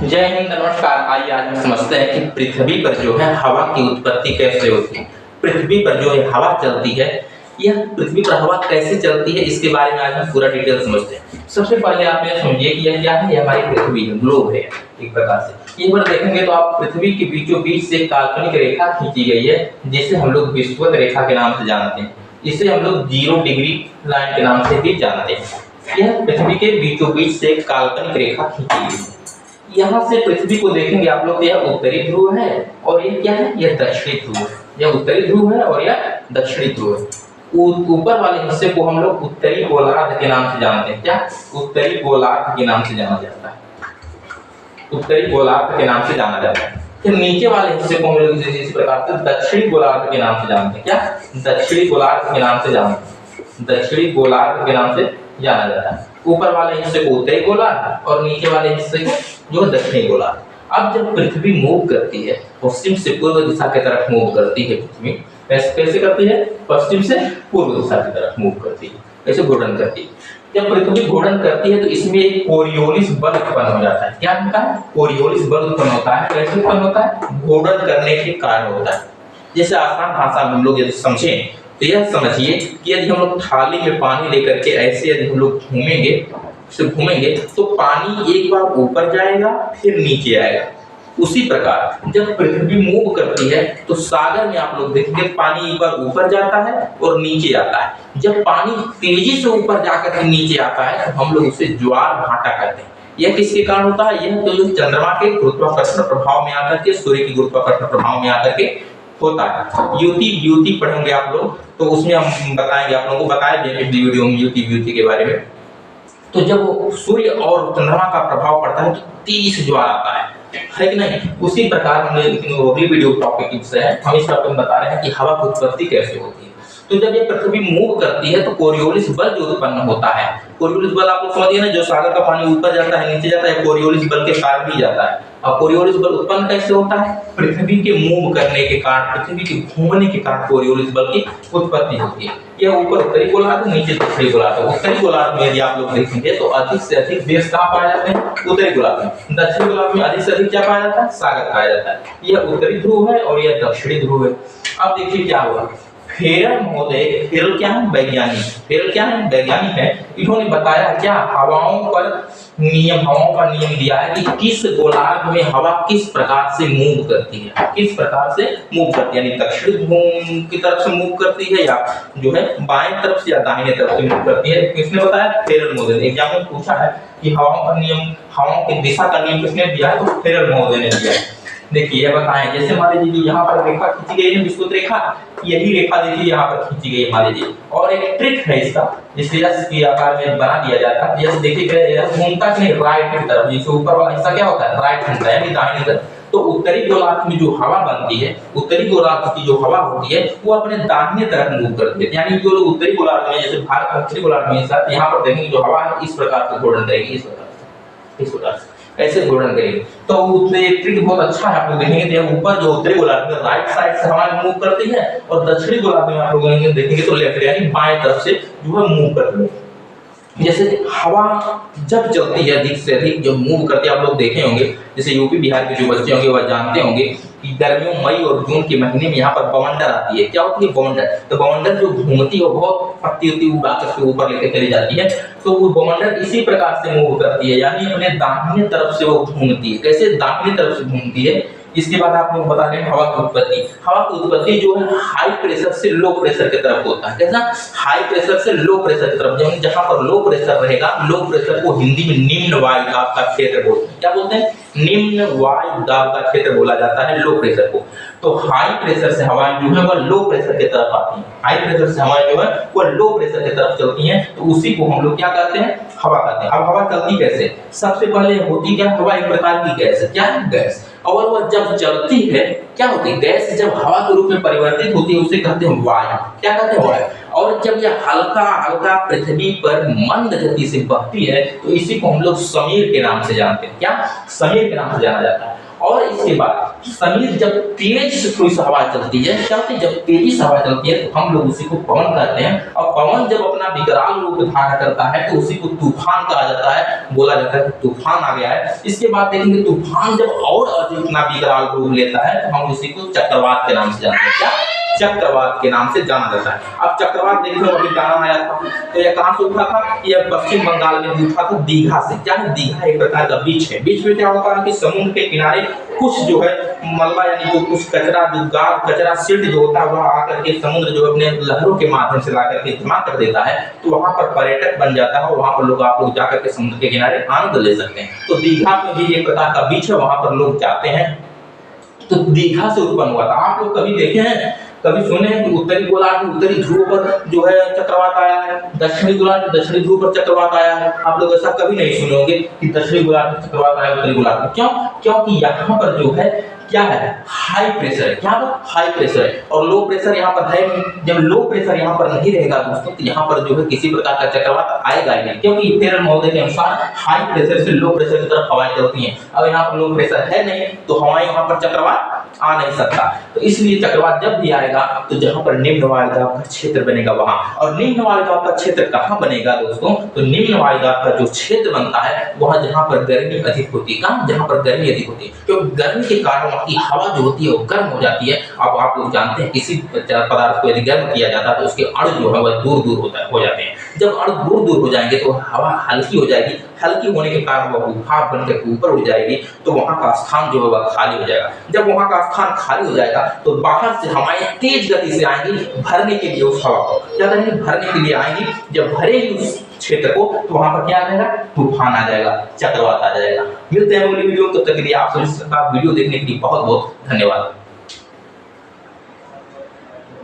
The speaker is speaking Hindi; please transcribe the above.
जय हिंद, नमस्कार। आइए आज हम समझते हैं कि पृथ्वी पर जो है हवा की उत्पत्ति कैसे होती है। पृथ्वी पर जो है हवा चलती है, यह पृथ्वी पर हवा कैसे चलती है इसके बारे में आज हम पूरा डिटेल समझते हैं। सबसे पहले आप ये समझिए कि यह क्या है, यह हमारी पृथ्वी है, ग्लोब है एक प्रकार से। एक बार देखेंगे तो आप पृथ्वी के बीचों बीच से एक काल्पनिक रेखा खींची गई है जिसे हम लोग विषुवत रेखा के नाम से जानते हैं। इसे हम लोग 0 डिग्री लाइन के नाम से भी जानते हैं। यह पृथ्वी के बीचों बीच से एक काल्पनिक रेखा खींची गई है। यहाँ से पृथ्वी को देखेंगे आप लोग, यह उत्तरी ध्रुव है और ये क्या है, यह दक्षिणी ध्रुव है। यह उत्तरी ध्रुव है और यह दक्षिणी ध्रुव है। ऊपर वाले हिस्से को हम लोग उत्तरी गोलार्ध के नाम से जानते हैं। क्या? उत्तरी गोलार्ध के नाम से जाना जाता है। उत्तरी गोलार्ध के नाम से जाना जाता है। फिर नीचे वाले हिस्से को हम लोग इस प्रकार से दक्षिणी गोलार्ध के नाम से जानते हैं। क्या? दक्षिणी गोलार्ध के नाम से जानते हैं। दक्षिणी गोलार्ध के नाम से जाना जाता है। ऊपर वाले हिस्से को उत्तरी गोलार्ध और नीचे वाले हिस्से को जो दक्षिणी गोलार्ध। अब जब पृथ्वी मूव करती है, पश्चिम से पूर्व दिशा की तरफ मूव करती है पृथ्वी। कैसे करती है? पश्चिम से पूर्व दिशा की तरफ मूव करती है। कैसे? घूर्णन करती है। जब पृथ्वी घूर्णन करती है तो इसमें एक कोरियोलिस बल उत्पन्न हो जाता है। क्या होता है? कोरियोलिस बल उत्पन्न होता है। कैसे उत्पन्न होता है? घूर्णन करने के कारण होता है। जैसे आसान भाषा में हम लोग यदि समझें तो यह समझिए कि यदि हम लोग थाली में पानी लेकर के ऐसे यदि हम लोग घूमेंगे तो पानी एक बार ऊपर जाएगा फिर नीचे आएगा। उसी प्रकार जब पृथ्वी मूव करती है तो सागर में आप लोग देखेंगे पानी एक बार ऊपर जाता है और नीचे आता है। जब पानी तेजी से ऊपर जाकर के नीचे आता है तो हम लोग उसे ज्वार भाटा कहते हैं। यह किसके कारण होता है? यह तो चंद्रमा के गुरुत्वाकर्षण प्रभाव में आकर के, सूर्य के गुरुत्वाकर्षण प्रभाव में आकर के होता है। युति पढ़ेंगे आप लोग तो उसमें हम बताएंगे, आप लोगों को बताया वीडियो में युति के बारे में। तो जब सूर्य और चंद्रमा का प्रभाव पड़ता है तो तेजी से ज्वार आता है कि नहीं? उसी प्रकार हमने अगली वीडियो टॉपिक से है, हम इस टॉपिक में बता रहे हैं कि हवा की उत्पत्ति कैसे होती है। तो जब ये पृथ्वी मूव करती है तो कोरियोलिस बल जो उत्पन्न होता है, कोरियोलिस बल आप लोग समझिए ना, जो सागर का पानी ऊपर जाता है नीचे जाता है, कोरियोलिस बल के कारण ही जाता है। और कोरियोलिस बल उत्पन्न कैसे होता है? पृथ्वी के मूव करने के कारण, पृथ्वी के घूमने के कारण कोरियोलिस बल की उत्पत्ति होती है। यह ऊपर उत्तरी गोलार्ध, नीचे दक्षिणी गोलार्ध। उत्तरी गोलार्ध में यदि आप लोग देखेंगे तो अधिक से अधिक देश कहाँ पाए जाते हैं? उत्तरी गोलार्ध में। दक्षिणी गोलार्ध में अधिक से अधिक क्या पाया जाता है? सागर पाया जाता है। यह उत्तरी ध्रुव है और यह दक्षिणी ध्रुव है। अब देखिए क्या हुआ। फेरल महोदय, फेरल क्या है? वैज्ञानिक। फेरल क्या है? वैज्ञानिक है। इन्होंने बताया क्या, हवाओं का नियम दिया है कि किस गोलार्ध में हवा किस प्रकार से मूव करती है, किस प्रकार से मूव करती है, यानी दक्षिण की तरफ से मूव करती है या जो है बाएं तरफ से या दाहिने तरफ से मूव करती है। किसने बताया? फेरल महोदय। एग्जाम में पूछा है कि हवाओं की दिशा का नियम किसने दिया है? तो फेरल महोदय ने दिया है। देखिए बताएं, जैसे मान लीजिए यहाँ पर रेखा खींची गई है, विषुवत रेखा, यही रेखा देखिए यहाँ पर खींची गई है मान लीजिए। और एक ट्रिक है इसका, जिसे यस के आकार में बना दिया जाता है। यस देखिए घूमता नहीं राइट की तरफ, जैसे ऊपर वाला हिस्सा क्या होता है? राइट घूमता है यानी दाहिनी तरफ। तो उत्तरी गोलार्ध में जो हवा बनती है, उत्तरी गोलार्ध की जो हवा होती है वो अपने दाहिने तरफ मूव करती है। यानी जो उत्तरी गोलार्ध में, जैसे भारत उत्तरी गोलार्ध में यहाँ पर देखेंगे जो हवा है इस प्रकार से घूर्णन करेगी, इस प्रकार से ऐसे घूर्णन करेगी। तो उसमें ट्रिक बहुत अच्छा है, आप लोग देखेंगे तो ऊपर जो उत्तरी गोलार्ध में राइट साइड से हवा मूव करती है और दक्षिणी गोलार्ध में आप लोग देखेंगे तो लेफ्ट यानी बाएं तरफ से जो है मूव करती है। जैसे हवा जब चलती है अधिक से अधिक जब मूव करती है, आप लोग देखे होंगे, जैसे यूपी बिहार के जो बच्चे होंगे वह जानते होंगे कि गर्मियों मई और जून के महीने में यहाँ पर बवंडर आती है। क्या होती है? बवंडर। तो बवंडर जो घूमती है बहुत पत्ती उड़ाकर के ऊपर लेकर चली जाती है। तो वो बवंडर इसी प्रकार से मूव करती है, यानी अपने दाहिने तरफ से वो घूमती है। कैसे? दाहिने तरफ से घूमती है। इसके बाद आप लोग बता रहे हैं हवा की उत्पत्ति। हवा की उत्पत्ति जो है हाई प्रेशर से लो प्रेशर की तरफ होता है। कैसा? हाई प्रेशर से लो प्रेशर की तरफ। जहां पर लो प्रेशर रहेगा, लो प्रेशर को हिंदी में निम्न वायु दाब का क्षेत्र बोलते हैं। क्या बोलते हैं? निम्न वायु दाब का क्षेत्र बोला जाता है लो प्रेशर को। तो हाई प्रेशर से हवाएं जो है वह लो प्रेशर की तरफ आती हैं। हाई प्रेशर से हवाएं जो है वह लो प्रेशर की तरफ चलती हैं, तो उसी को हम लोग क्या कहते हैं? हवा कहते हैं। अब हवा चलती कैसे? सबसे पहले होती क्या? हवा एक प्रकार की गैस है। क्या है? गैस। और वह जब चलती है क्या होती है? गैस जब हवा के रूप में परिवर्तित होती है उसे कहते हैं वायु। क्या कहते हैं? वायु। और जब यह हल्का हल्का पृथ्वी पर मंद गति से बहती है तो इसी को हम लोग समीर के नाम से जानते हैं। क्या? समीर के नाम से जाना जाता है। और इसके बाद समीर जब तेज से थोड़ी सी हवा चलती है, क्या होती है? जब तेजी से हवा चलती है तो हम लोग उसी को पवन कहते हैं। और पवन जब अपना विकराल रूप धारण करता है तो उसी को तूफान कहा जाता है, बोला जाता है कि तूफान आ गया है। इसके बाद देखेंगे तूफान जब और अधिक अपना विकराल रूप लेता है तो हम उसी को चक्रवात के नाम से जानते हैं। क्या? चक्रवात के नाम से जाना जाता है। अब चक्रवात देखो अभी गाना आया था, तो यह कहां से उठा था? यह पश्चिम बंगाल में उठा था, दीघा से। क्या है? दीघा एक प्रकार का बीच है। बीच में क्या होता है कि समुद्र के किनारे कुछ जो है मलबा यानी जो कुछ कचरा, जो गाद कचरा सिल्ट जो होता है वह आकर के समुद्र जो अपने लहरों के माध्यम से लाकर के जमा कर देता है, तो वहां पर पर्यटक बन जाता है और वहां पर लोग आप लोग जाकर के समुद्र के किनारे आनंद ले सकते हैं। तो दीघा में भी एक प्रकार का बीच है, वहां पर लोग जाते हैं। तो दीघा से उत्पन्न हुआ था। आप लोग कभी देखे हैं, कभी सुने हैं कि उत्तरी गोलार्ध में उत्तरी ध्रुव पर जो है चक्रवात आया है, दक्षिणी गोलार्ध में दक्षिणी ध्रुव पर चक्रवात आया है? आप लोग ऐसा कभी नहीं सुने होंगे कि दक्षिणी गोलार्ध में चक्रवात आया, उत्तरी गोलार्ध में। क्यों? क्योंकि यहाँ पर जो है क्या है? हाई प्रेशर है। क्या पर? हाई प्रेशर है। और लो प्रेशर यहाँ पर है नहीं। जब लो प्रेशर यहाँ पर नहीं रहेगा दोस्तों तो यहाँ पर जो है किसी प्रकार का चक्रवात आएगा ही नहीं, क्योंकि फेरन महोदय के अनुसार हाई प्रेशर से लो प्रेशर की तरफ हवाएं चलती हैं। अब यहाँ पर लो प्रेशर है नहीं तो हवाएं यहाँ पर चक्रवात आ नहीं सकता। तो इसलिए चक्रवात जब भी आएगा तो जहां पर निम्न वायुदाब का क्षेत्र बनेगा वहां। और निम्न वायुदाब का क्षेत्र कहां बनेगा दोस्तों? तो निम्न वायुदाब का जो क्षेत्र बनता है वहां जहां पर गर्मी अधिक होती है। कहां? जहां पर गर्मी अधिक होती है, क्योंकि गर्मी के कारण वहां की हवा जो होती है वो गर्म हो जाती है। अब आप लोग जानते हैं किसी पदार्थ को यदि गर्म किया जाता है तो उसके अणु जो है वह दूर दूर हो जाते हैं। जब अणु दूर दूर हो जाएंगे तो हवा हल्की हो जाएगी। हल्की होने के कारण वह भाप बनकर ऊपर उड़ जाएगी, तो वहां का स्थान जो है वह खाली हो जाएगा। जब वहां का स्थान खाली हो जाएगा तो बाहर से हवाएं तेज गति से आएंगी भरने के लिए उस हवा को। क्या करेंगे? भरने के लिए आएंगी। जब भरेगी उस क्षेत्र को तो वहां पर क्या आ जाएगा? तूफान आ जाएगा, चक्रवात आ जाएगा। मिलते हैं अगली वीडियो में, तब तक के लिए आप सभी का वीडियो देखने के लिए बहुत बहुत धन्यवाद।